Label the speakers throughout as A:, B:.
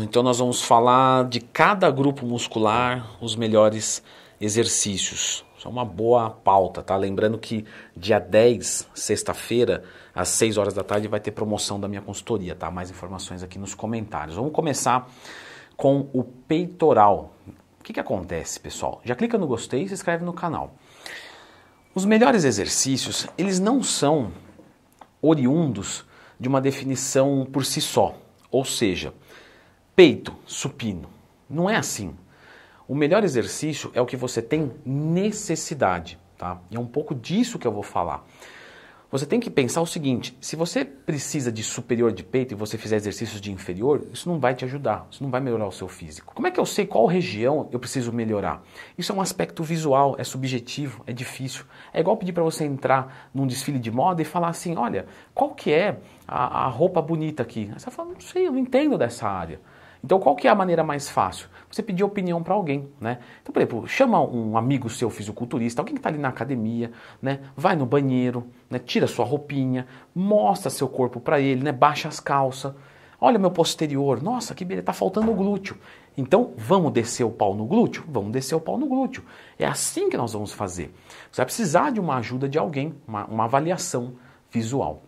A: Então nós vamos falar de cada grupo muscular, os melhores exercícios. Isso é uma boa pauta, tá? Lembrando que dia 10, sexta-feira, às 6 horas da tarde, vai ter promoção da minha consultoria, tá? Mais informações aqui nos comentários. Vamos começar com o peitoral. O que acontece, pessoal? Já clica no gostei e se inscreve no canal. Os melhores exercícios, eles não são oriundos de uma definição por si só. Ou seja, peito, supino. Não é assim. O melhor exercício é o que você tem necessidade, tá? E é um pouco disso que eu vou falar. Você tem que pensar o seguinte, se você precisa de superior de peito e você fizer exercícios de inferior, isso não vai te ajudar, isso não vai melhorar o seu físico. Como é que eu sei qual região eu preciso melhorar? Isso é um aspecto visual, é subjetivo, é difícil. É igual pedir para você entrar num desfile de moda e falar assim, olha, qual que é a roupa bonita aqui? Aí você fala, não sei, eu não entendo dessa área. Então, qual que é a maneira mais fácil? Você pedir opinião para alguém, né? Então, por exemplo, chama um amigo seu fisiculturista, alguém que está ali na academia, né? Vai no banheiro, né? Tira sua roupinha, mostra seu corpo para ele, né? Baixa as calças. Olha meu posterior, nossa, que beleza, tá faltando o glúteo. Então, vamos descer o pau no glúteo? Vamos descer o pau no glúteo. É assim que nós vamos fazer. Você vai precisar de uma ajuda de alguém, uma avaliação visual.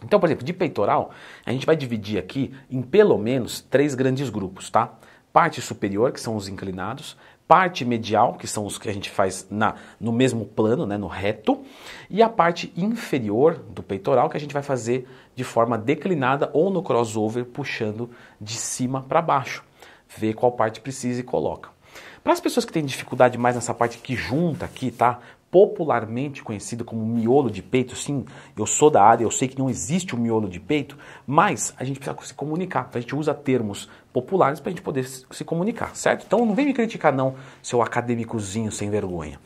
A: Então, por exemplo, de peitoral, a gente vai dividir aqui em pelo menos 3 grandes grupos, tá? Parte superior, que são os inclinados, parte medial, que são os que a gente faz no mesmo plano, né, no reto, e a parte inferior do peitoral, que a gente vai fazer de forma declinada ou no crossover, puxando de cima para baixo. Vê qual parte precisa e coloca. Para as pessoas que têm dificuldade mais nessa parte que junta aqui, tá? Popularmente conhecido como miolo de peito, sim, eu sou da área, eu sei que não existe o miolo de peito, mas a gente precisa se comunicar, a gente usa termos populares para a gente poder se comunicar, certo? Então não vem me criticar não, seu acadêmicozinho sem vergonha.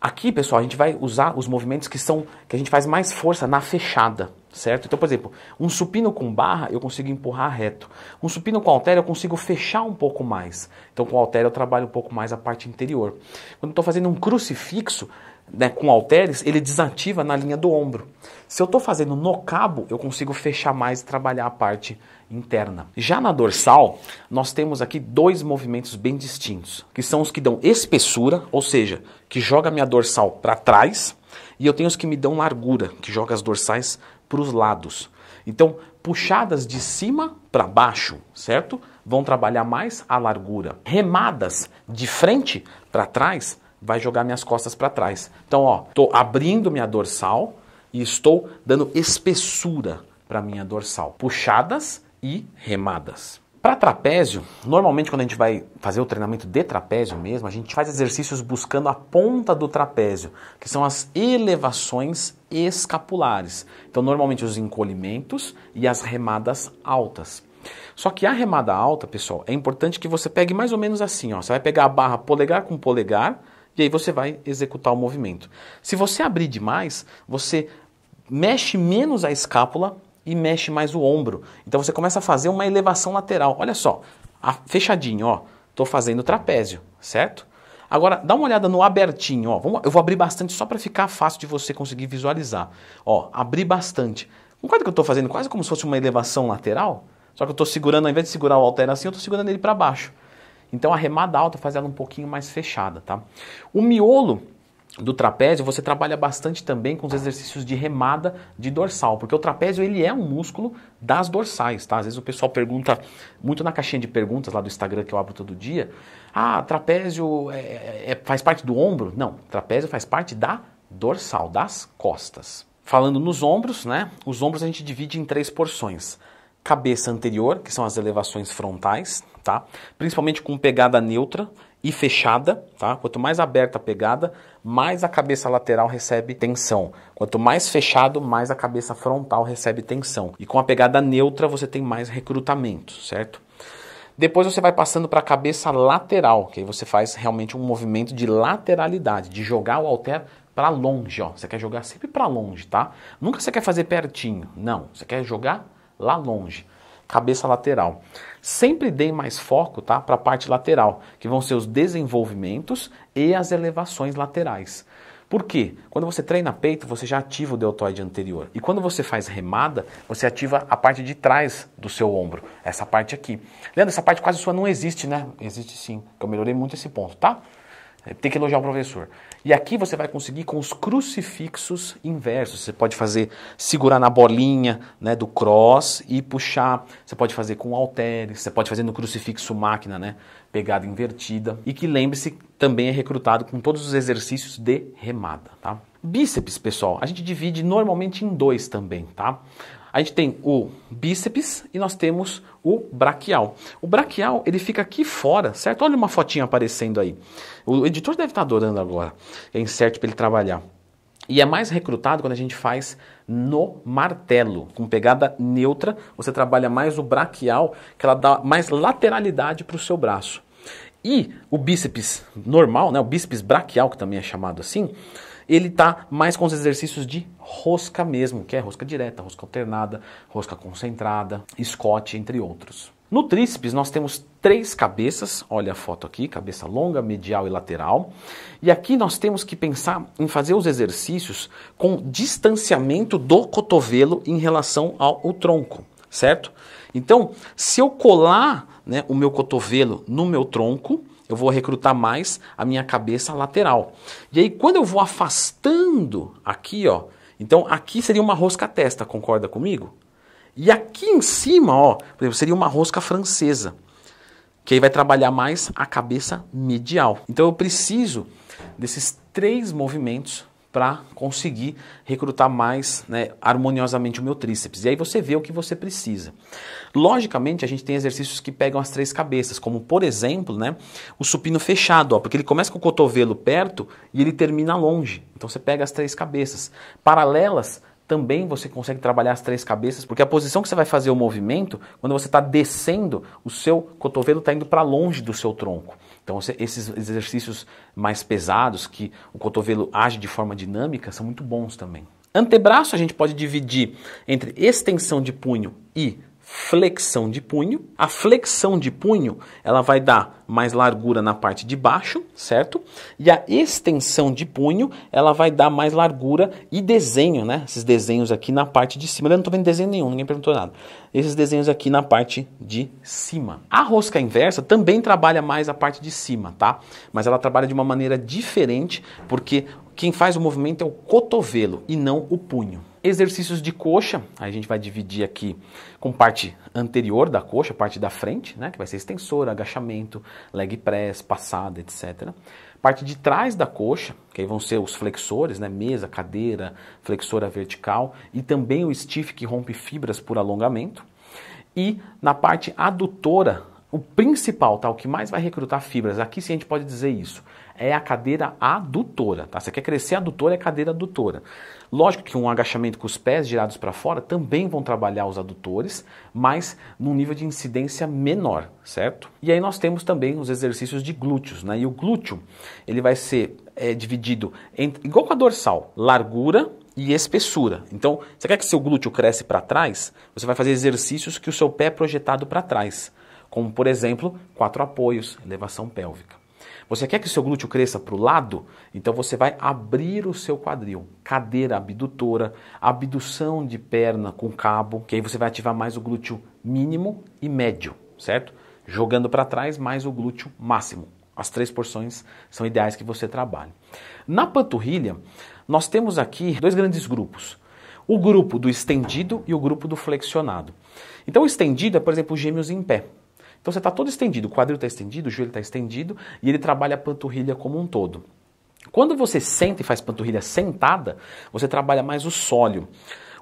A: Aqui, pessoal, a gente vai usar os movimentos que a gente faz mais força na fechada, certo? Então, por exemplo, um supino com barra eu consigo empurrar reto. Um supino com halter eu consigo fechar um pouco mais. Então, com halter eu trabalho um pouco mais a parte interior. Quando eu estou fazendo um crucifixo, né, com halteres, ele desativa na linha do ombro. Se eu estou fazendo no cabo, eu consigo fechar mais e trabalhar a parte interna. Já na dorsal, nós temos aqui 2 movimentos bem distintos, que são os que dão espessura, ou seja, que joga a minha dorsal para trás, e eu tenho os que me dão largura, que joga as dorsais para os lados. Então, puxadas de cima para baixo, certo? Vão trabalhar mais a largura. Remadas de frente para trás, vai jogar minhas costas para trás. Então, ó, estou abrindo minha dorsal e estou dando espessura para minha dorsal. Puxadas e remadas. Para trapézio, normalmente quando a gente vai fazer o treinamento de trapézio mesmo, a gente faz exercícios buscando a ponta do trapézio, que são as elevações escapulares. Então, normalmente os encolhimentos e as remadas altas. Só que a remada alta, pessoal, é importante que você pegue mais ou menos assim, ó. Você vai pegar a barra polegar com polegar e aí você vai executar o movimento. Se você abrir demais, você mexe menos a escápula e mexe mais o ombro. Então você começa a fazer uma elevação lateral. Olha só, fechadinho, ó. Estou fazendo trapézio, certo? Agora, dá uma olhada no abertinho, ó. Eu vou abrir bastante só para ficar fácil de você conseguir visualizar. Ó, abrir bastante. Concorda que eu estou fazendo quase como se fosse uma elevação lateral? Só que eu estou segurando, ao invés de segurar o halter assim, eu estou segurando ele para baixo. Então a remada alta faz ela um pouquinho mais fechada, tá? O miolo do trapézio você trabalha bastante também com os exercícios de remada de dorsal, porque o trapézio ele é um músculo das dorsais, tá? Às vezes o pessoal pergunta, muito na caixinha de perguntas lá do Instagram que eu abro todo dia, trapézio faz parte do ombro? Não, trapézio faz parte da dorsal, das costas. Falando nos ombros, né? Os ombros a gente divide em 3 porções. Cabeça anterior, que são as elevações frontais, tá? Principalmente com pegada neutra e fechada, tá? Quanto mais aberta a pegada, mais a cabeça lateral recebe tensão. Quanto mais fechado, mais a cabeça frontal recebe tensão. E com a pegada neutra você tem mais recrutamento, certo? Depois você vai passando para a cabeça lateral, que aí você faz realmente um movimento de lateralidade, de jogar o halter para longe, ó. Você quer jogar sempre para longe, tá? Nunca você quer fazer pertinho, não. Você quer jogar lá longe. Cabeça lateral. Sempre dê mais foco, tá, para a parte lateral, que vão ser os desenvolvimentos e as elevações laterais. Por quê? Quando você treina peito, você já ativa o deltoide anterior. E quando você faz remada, você ativa a parte de trás do seu ombro. Essa parte aqui. Leandro, essa parte quase sua não existe, né? Existe sim. Eu melhorei muito esse ponto, tá? Tem que elogiar o professor. E aqui você vai conseguir com os crucifixos inversos. Você pode fazer, segurar na bolinha, né, do cross e puxar. Você pode fazer com halteres, você pode fazer no crucifixo máquina, né, pegada invertida. E que lembre-se, também é recrutado com todos os exercícios de remada, tá? Bíceps, pessoal, a gente divide normalmente em dois também, tá? A gente tem o bíceps e nós temos o braquial. O braquial, ele fica aqui fora, certo? Olha uma fotinha aparecendo aí. O editor deve estar adorando agora. É insert para ele trabalhar. E é mais recrutado quando a gente faz no martelo. Com pegada neutra, você trabalha mais o braquial, que ela dá mais lateralidade para o seu braço. E o bíceps normal, né, o bíceps braquial, que também é chamado assim, ele está mais com os exercícios de rosca mesmo, que é rosca direta, rosca alternada, rosca concentrada, Scott, entre outros. No tríceps nós temos 3 cabeças, olha a foto aqui, cabeça longa, medial e lateral. E aqui nós temos que pensar em fazer os exercícios com distanciamento do cotovelo em relação ao tronco, certo? Então, se eu colar, né, o meu cotovelo no meu tronco, eu vou recrutar mais a minha cabeça lateral. E aí, quando eu vou afastando aqui, ó, então aqui seria uma rosca testa, concorda comigo? E aqui em cima, ó, por exemplo, seria uma rosca francesa, que aí vai trabalhar mais a cabeça medial. Então eu preciso desses 3 movimentos para conseguir recrutar mais, né, harmoniosamente o meu tríceps. E aí você vê o que você precisa. Logicamente, a gente tem exercícios que pegam as 3 cabeças, como por exemplo, né, o supino fechado, ó, porque ele começa com o cotovelo perto e ele termina longe. Então você pega as 3 cabeças. Paralelas, também você consegue trabalhar as 3 cabeças, porque a posição que você vai fazer o movimento, quando você está descendo, o seu cotovelo está indo para longe do seu tronco. Então esses exercícios mais pesados, que o cotovelo age de forma dinâmica, são muito bons também. Antebraço a gente pode dividir entre extensão de punho e flexão de punho. A flexão de punho, ela vai dar mais largura na parte de baixo, certo? E a extensão de punho, ela vai dar mais largura e desenho, né? Esses desenhos aqui na parte de cima. Eu não estou vendo desenho nenhum, ninguém perguntou nada. Esses desenhos aqui na parte de cima. A rosca inversa também trabalha mais a parte de cima, tá? Mas ela trabalha de uma maneira diferente, porque quem faz o movimento é o cotovelo e não o punho. Exercícios de coxa, a gente vai dividir aqui com parte anterior da coxa, parte da frente, né, que vai ser extensor, agachamento, leg press, passada, etc. Parte de trás da coxa, que aí vão ser os flexores, né, mesa, cadeira, flexora vertical e também o stiff que rompe fibras por alongamento. E na parte adutora, o principal, tá, o que mais vai recrutar fibras, aqui sim a gente pode dizer isso, é a cadeira adutora, tá? Você quer crescer adutora, é cadeira adutora. Lógico que um agachamento com os pés girados para fora também vão trabalhar os adutores, mas num nível de incidência menor, certo? E aí nós temos também os exercícios de glúteos, né? E o glúteo, ele vai ser dividido, igual com a dorsal, largura e espessura. Então, você quer que seu glúteo cresça para trás? Você vai fazer exercícios que o seu pé é projetado para trás, como por exemplo, 4 apoios, elevação pélvica. Você quer que o seu glúteo cresça para o lado? Então você vai abrir o seu quadril. Cadeira abdutora, abdução de perna com cabo, que aí você vai ativar mais o glúteo mínimo e médio, certo? Jogando para trás mais o glúteo máximo. As 3 porções são ideais que você trabalhe. Na panturrilha, nós temos aqui 2 grandes grupos. O grupo do estendido e o grupo do flexionado. Então o estendido é, por exemplo, os gêmeos em pé. Então você está todo estendido, o quadril está estendido, o joelho está estendido e ele trabalha a panturrilha como um todo. Quando você senta e faz panturrilha sentada, você trabalha mais o sólio.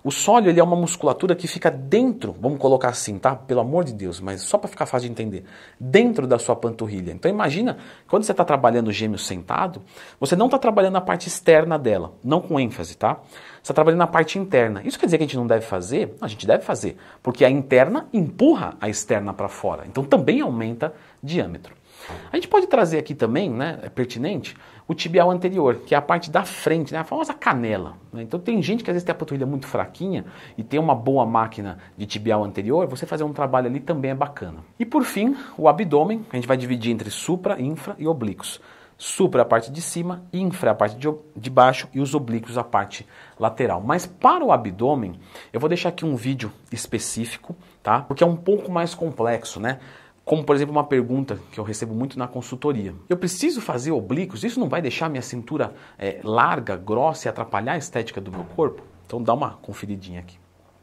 A: O sólio ele é uma musculatura que fica dentro, vamos colocar assim, tá? Pelo amor de Deus, mas só para ficar fácil de entender, dentro da sua panturrilha. Então imagina, quando você está trabalhando o gêmeo sentado, você não está trabalhando a parte externa dela, não com ênfase, tá? Você está trabalhando na parte interna. Isso quer dizer que a gente não deve fazer? A gente deve fazer, porque a interna empurra a externa para fora, então também aumenta diâmetro. A gente pode trazer aqui também, né, é pertinente, o tibial anterior, que é a parte da frente, né, a famosa canela. Né? Então tem gente que às vezes tem a panturrilha muito fraquinha e tem uma boa máquina de tibial anterior, você fazer um trabalho ali também é bacana. E por fim, o abdômen, a gente vai dividir entre supra, infra e oblíquos. Supra a parte de cima, infra a parte de baixo e os oblíquos a parte lateral. Mas para o abdômen, eu vou deixar aqui um vídeo específico, tá? Porque é um pouco mais complexo, né? Como, por exemplo, uma pergunta que eu recebo muito na consultoria. Eu preciso fazer oblíquos? Isso não vai deixar minha cintura larga, grossa e atrapalhar a estética do meu corpo? Então dá uma conferidinha aqui.